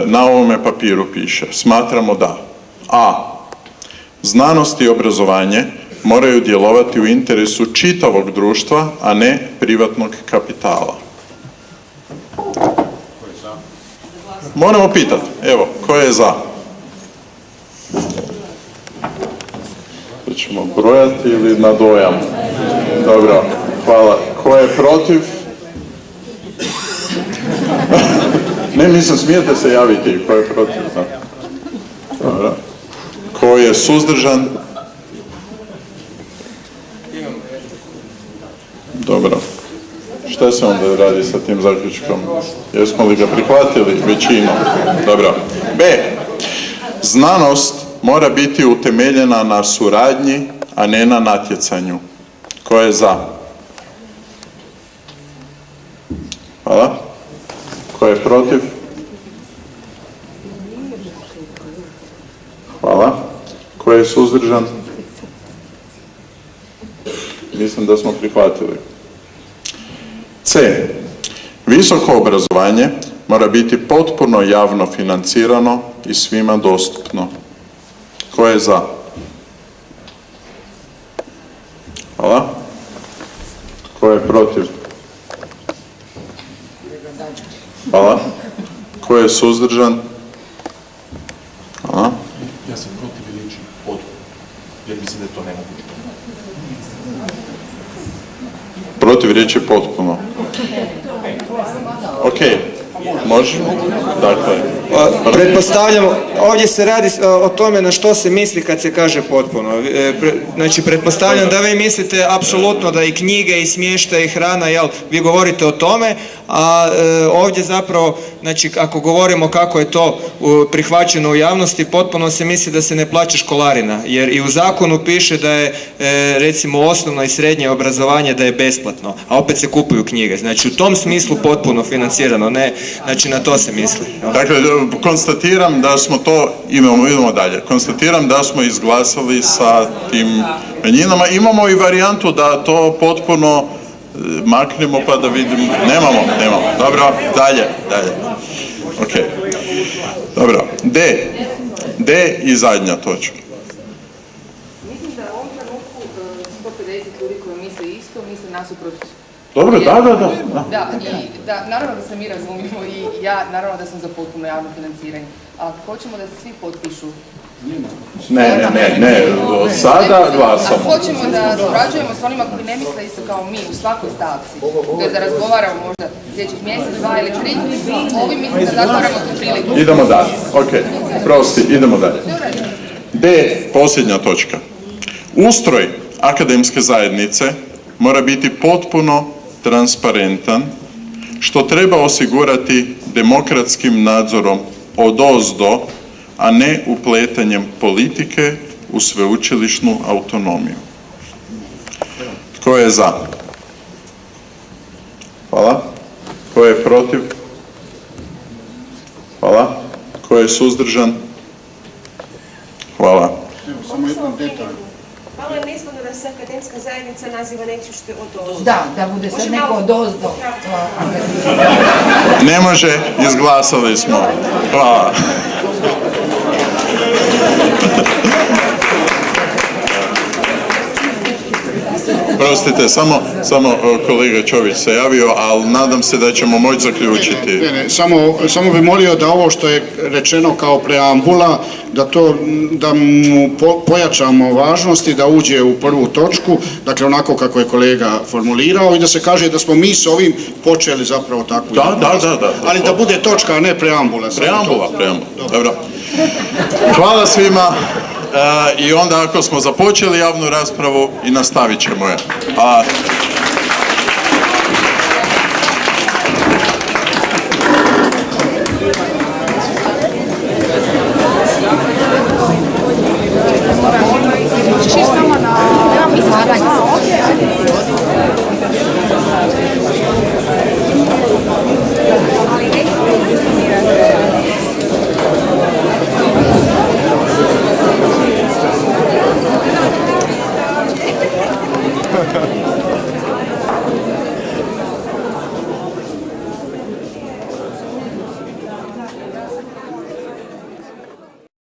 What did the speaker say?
na ovome papiru piše, smatramo da a. Znanost i obrazovanje moraju djelovati u interesu čitavog društva, a ne privatnog kapitala. Moramo pitati, evo, ko je za? Ćemo brojati ili na dojam? Dobro, hvala. Ko je protiv? Ne, mislim, smijete se javiti. Ko je protiv? Dobro. Ko je suzdržan? Dobro. Šta se onda radi sa tim zaključkom? Jesmo li ga prihvatili većinom? Dobro. B. Znanost mora biti utemeljena na suradnji, a ne na natjecanju. Ko je za? Hvala. Ko je protiv? Hvala. Ko je suzdržan? Mislim da smo prihvatili. C. Visoko obrazovanje mora biti potpuno javno financirano i svima dostupno. Ko je za? Hvala. Ko je protiv? Hvala. Ko je suzdržan? Hvala. Ja sam protiv riječi potpuno, jer mislim da je to nemoguće. Protiv riječi potpuno. Ok, možemo? Dakle, pretpostavljamo, ovdje se radi o tome na što se misli kad se kaže potpuno. Znači, pretpostavljam da vi mislite apsolutno da i knjige, i smještaj, i hrana, jel, vi govorite o tome, a ovdje zapravo, znači, ako govorimo kako je to prihvaćeno u javnosti, potpuno se misli da se ne plaća školarina, jer i u zakonu piše da je, recimo, osnovno i srednje obrazovanje da je besplatno, a opet se kupuju knjige. Znači, u tom smislu potpuno financirano, ne, znači, na to se misli. Dakle, konstatiram da smo to, idemo dalje, konstatiram da smo izglasali sa tim manjinama. Imamo i varijantu da to potpuno maknemo pa da vidimo. Nemamo. Dobro, dalje. Ok. Dobro, D i zadnja točka. Mislim da u ovom trenutku 150 ljudi koji misle isto, misle nasuprot. Dobro, da. Da, naravno da se mi razumijemo i ja naravno da sam za potpuno javno financiranje. A hoćemo da se svi potpišu? Ne, sada glasamo. A hoćemo da surađujemo s onima koji ne misle isto kao mi u svakoj stavci. To je da razgovaramo možda sljedećih mjesec, 2 ili 3. Ovi mislim da zatvaramo tu priliku. Idemo dalje. Ok, prosti, idemo dalje. D, posljednja točka. Ustroj akademske zajednice mora biti potpuno transparentan, što treba osigurati demokratskim nadzorom odozdo, a ne upletanjem politike u sveučilišnu autonomiju. Tko je za? Hvala. Tko je protiv? Hvala. Tko je suzdržan? Hvala. Samo jedan detalj. Malo je nezgodno da se akademska zajednica naziva nećište od ozdo. Da bude sad neko od ozdo. Ne može, izglasali smo. Hvala. Prostite, samo kolega Čović se javio, ali nadam se da ćemo moći zaključiti. Ne, samo bi molio da ovo što je rečeno kao preambula, da mu pojačamo važnost i da uđe u prvu točku, dakle onako kako je kolega formulirao, i da se kaže da smo mi s ovim počeli zapravo takvu javnost. Da. Ali da bude točka, a ne preambula. Preambula. Dobro. Hvala svima. I onda ako smo započeli javnu raspravu i nastavit ćemo je.